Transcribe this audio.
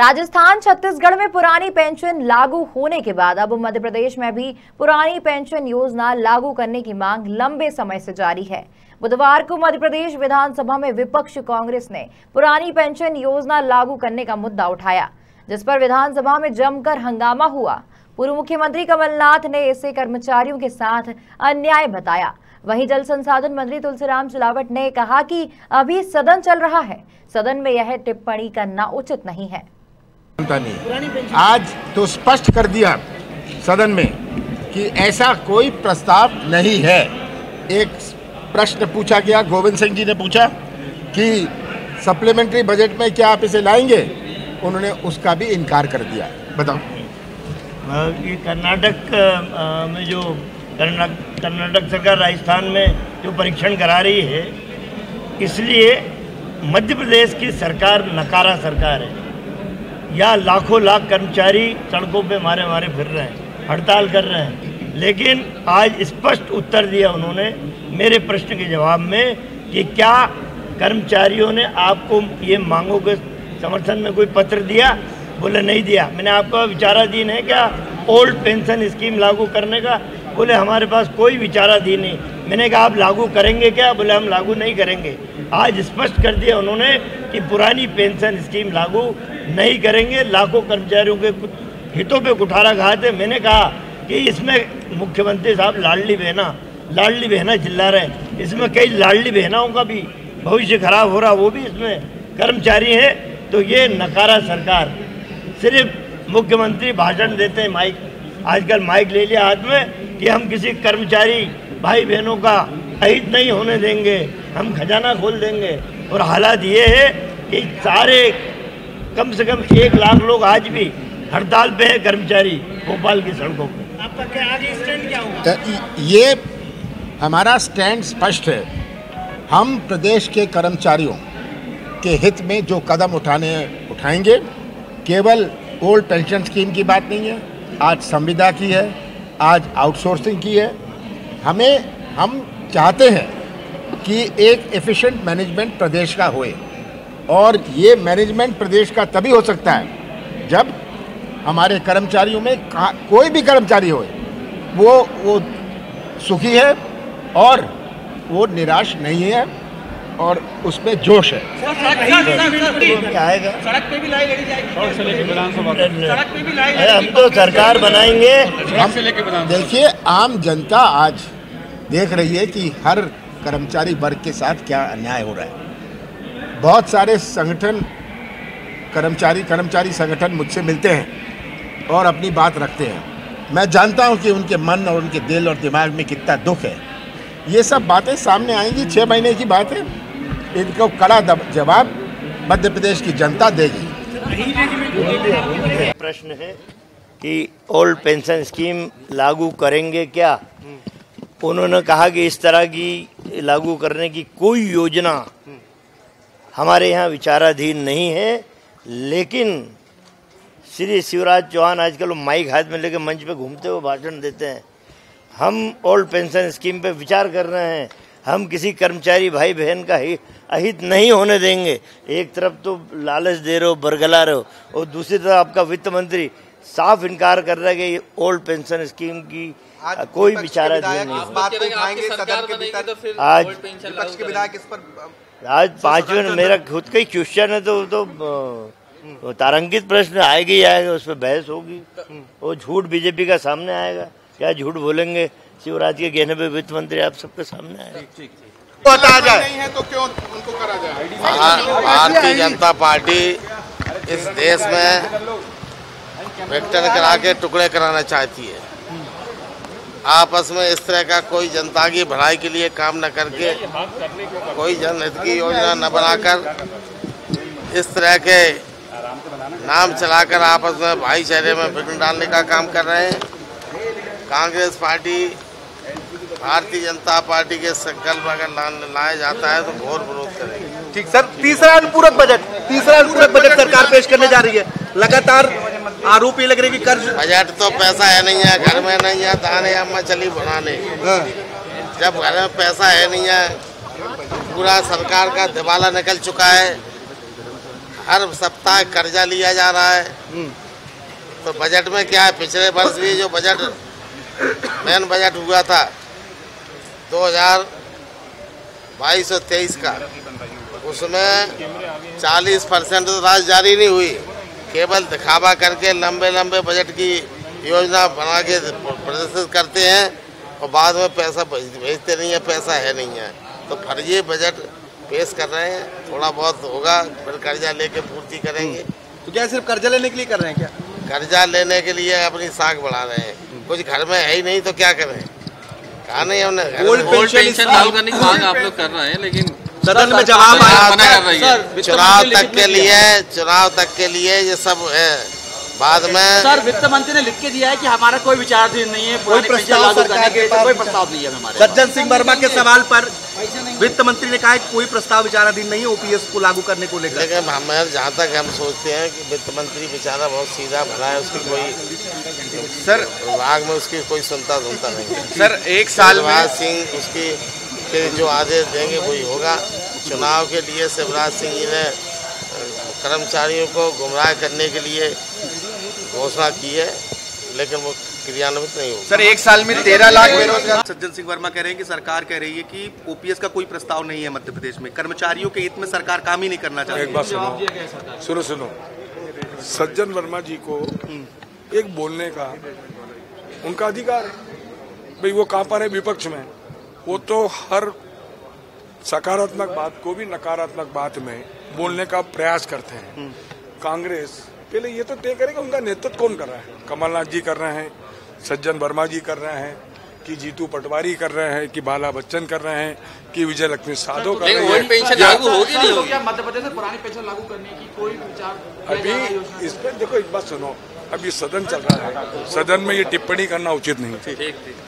राजस्थान छत्तीसगढ़ में पुरानी पेंशन लागू होने के बाद अब मध्य प्रदेश में भी पुरानी पेंशन योजना लागू करने की मांग लंबे समय से जारी है। बुधवार को मध्य प्रदेश विधानसभा में विपक्ष कांग्रेस ने पुरानी पेंशन योजना लागू करने का मुद्दा उठाया, जिस पर विधानसभा में जमकर हंगामा हुआ। पूर्व मुख्यमंत्री कमलनाथ ने इसे कर्मचारियों के साथ अन्याय बताया। वहीं जल संसाधन मंत्री तुलसीराम सिलावट ने कहा कि अभी सदन चल रहा है, सदन में यह टिप्पणी करना उचित नहीं है। आज तो स्पष्ट कर दिया सदन में कि ऐसा कोई प्रस्ताव नहीं है। एक प्रश्न पूछा गया, गोविंद सिंह जी ने पूछा कि सप्लीमेंट्री बजट में क्या आप इसे लाएंगे, उन्होंने उसका भी इनकार कर दिया। बताओ। ये कर्नाटक में जो कर्नाटक सरकार राजस्थान में जो परीक्षण करा रही है, इसलिए मध्य प्रदेश की सरकार नकारा सरकार है। या लाखों लाख कर्मचारी सड़कों पे मारे फिर रहे हैं, हड़ताल कर रहे हैं। लेकिन आज स्पष्ट उत्तर दिया उन्होंने मेरे प्रश्न के जवाब में कि क्या कर्मचारियों ने आपको ये मांगों के समर्थन में कोई पत्र दिया? बोले नहीं दिया। मैंने आपका विचाराधीन है क्या ओल्ड पेंशन स्कीम लागू करने का? बोले हमारे पास कोई विचाराधीन नहीं। मैंने कहा आप लागू करेंगे क्या? बोले हम लागू नहीं करेंगे। आज स्पष्ट कर दिया उन्होंने कि पुरानी पेंशन स्कीम लागू नहीं करेंगे। लाखों कर्मचारियों के हितों पे कुठारा घात है। मैंने कहा कि इसमें मुख्यमंत्री साहब लाडली बहना चिल्ला रहे हैं, इसमें कई लाडली बहनाओं का भी भविष्य खराब हो रहा, वो भी इसमें कर्मचारी हैं। तो ये नकारा सरकार, सिर्फ मुख्यमंत्री भाषण देते हैं, माइक आजकल माइक ले लिया हाथ में कि हम किसी कर्मचारी भाई बहनों का अहित नहीं होने देंगे, हम खजाना खोल देंगे। और हालात ये है कि सारे कम से कम 1 लाख लोग आज भी हड़ताल पे हैं, कर्मचारी भोपाल की सड़कों पे। आपका क्या आगे स्टैंड क्या होगा? ये हमारा स्टैंड स्पष्ट है। हम प्रदेश के कर्मचारियों के हित में जो कदम उठाएंगे, केवल ओल्ड पेंशन स्कीम की बात नहीं है, आज संविदा की है, आज आउटसोर्सिंग की है। हम चाहते हैं कि एक एफिशिएंट मैनेजमेंट प्रदेश का होए, और ये मैनेजमेंट प्रदेश का तभी हो सकता है जब हमारे कर्मचारियों में कोई भी कर्मचारी होए वो सुखी है और वो निराश नहीं है और उसमें जोश है। आएगा सड़क पे भी लाई लड़ी जाएगी, हम तो सरकार बनाएंगे। हम देखिए, आम जनता आज देख रही है कि हर कर्मचारी वर्ग के साथ क्या अन्याय हो रहा है। बहुत सारे संगठन कर्मचारी संगठन मुझसे मिलते हैं और अपनी बात रखते हैं। मैं जानता हूं कि उनके मन और उनके दिल और दिमाग में कितना दुख है। ये सब बातें सामने आएंगी, 6 महीने की बात है। इनको कड़ा जवाब मध्य प्रदेश की जनता देगी। प्रश्न है कि ओल्ड पेंशन स्कीम लागू करेंगे क्या? उन्होंने कहा कि इस तरह की लागू करने की कोई योजना हमारे यहाँ विचाराधीन नहीं है। लेकिन श्री शिवराज चौहान आजकल माइक हाथ में लेकर मंच पे घूमते हुए भाषण देते हैं। हम ओल्ड पेंशन स्कीम पे विचार कर रहे हैं, हम किसी कर्मचारी भाई बहन का अहित नहीं होने देंगे। एक तरफ तो लालच दे रहे हो, बरगला रहे हो, और दूसरी तरफ आपका वित्त मंत्री साफ इनकार कर रहा है कि ओल्ड पेंशन स्कीम की कोई विचाराधीन नहीं है। आज 5वें मेरा खुद का ही क्वेश्चन है, तो तारांकित प्रश्न आएगा ही आएगा, उस पर बहस होगी। वो झूठ बीजेपी का सामने आएगा, क्या झूठ बोलेंगे शिवराज के कहने पे वित्त मंत्री आप सबके सामने आएगा। नहीं है तो क्यों उनको करा जाए? भारतीय जनता पार्टी इस देश में विघटन करा के टुकड़े कराना चाहती है। आपस में इस तरह का कोई जनता की भलाई के लिए काम न करके, कोई जनहित की योजना न बनाकर, इस तरह के नाम चलाकर आपस में भाईचारे में विघ्न डालने का काम कर रहे हैं। कांग्रेस पार्टी भारतीय जनता पार्टी के संकल्प अगर लाया जाता है तो घोर विरोध करेंगे। ठीक सर, तीसरा अनुपूरक बजट सरकार पेश करने जा रही है। लगातार आरोप ये लग रहे कि कर्ज बजट तो पैसा है नहीं है, घर में नहीं है, दाने अम्मा चली बनाने। जब घर में पैसा है नहीं है, पूरा सरकार का दिवाला निकल चुका है, हर सप्ताह कर्जा लिया जा रहा है। तो बजट में क्या है, पिछले वर्ष भी जो बजट मेन बजट हुआ था 2022-23 का, उसमें 40% तो राशि जारी नहीं हुई। केवल दिखावा करके लंबे लंबे बजट की योजना बना के प्रदर्शित करते हैं और बाद में पैसा भेजते नहीं है, पैसा है नहीं है। तो फर्जी बजट पेश कर रहे हैं, थोड़ा बहुत होगा फिर कर्जा लेके पूर्ति करेंगे। तो क्या सिर्फ कर्जा लेने के लिए कर रहे हैं क्या? कर्जा लेने के लिए अपनी साख बढ़ा रहे हैं। कुछ घर में है ही नहीं तो क्या करें, कहा नहीं हमने। ओल्ड पेंशन लागू करने की मांग आप लोग कर रहे हैं, लेकिन सदन में जवाब आया मना कर रही है। चुनाव तक के लिए ये सब है। बाद में सर वित्त मंत्री ने लिख के दिया है कि हमारा कोई विचाराधीन नहीं है, कोई प्रस्ताव सरकार के कोई प्रस्ताव नहीं है हमारे। सज्जन सिंह वर्मा के सवाल पर वित्त मंत्री ने कहा कि कोई प्रस्ताव विचाराधीन नहीं है ओपीएस को लागू करने को लेकर। लेकिन हमें जहाँ तक हम सोचते हैं कि वित्त मंत्री बेचारा बहुत सीधा भला है, उसकी कोई सर विभाग में उसकी कोई सुनता नहीं है। सर एक साल शिवराज सिंह उसकी के जो आदेश देंगे वही होगा। चुनाव के लिए शिवराज सिंह जी ने कर्मचारियों को गुमराह करने के लिए घोषणा की है, लेकिन वो क्रियान्वित नहीं होगा। सर एक साल में 13 लाख बेरोजगार। सज्जन सिंह वर्मा कह रहे हैं कि सरकार कह रही है कि ओपीएस का कोई प्रस्ताव नहीं है मध्य प्रदेश में, कर्मचारियों के हित में सरकार काम ही नहीं करना चाहती। एक बात सुनो, सज्जन वर्मा जी को एक बोलने का उनका अधिकार है भाई। वो कहाँ पर है विपक्ष में, वो तो हर सकारात्मक बात को भी नकारात्मक बात में बोलने का प्रयास करते हैं। कांग्रेस पहले ये तो तय करेगा उनका नेतृत्व कौन कर रहा है। कमलनाथ जी कर रहे हैं, सज्जन वर्मा जी कर रहे हैं, कि जीतू पटवारी कर रहे हैं, कि बाला बच्चन कर रहे हैं, कि विजय लक्ष्मी साधो कर रहे हैं। पेंशन लागू होगी नहीं होगी? मध्य प्रदेश में पुरानी पेंशन लागू करने की कोई विचार अभी इस पर देखो, एक बात सुनो, अब ये सदन चल रहा है, सदन में ये टिप्पणी करना उचित नहीं।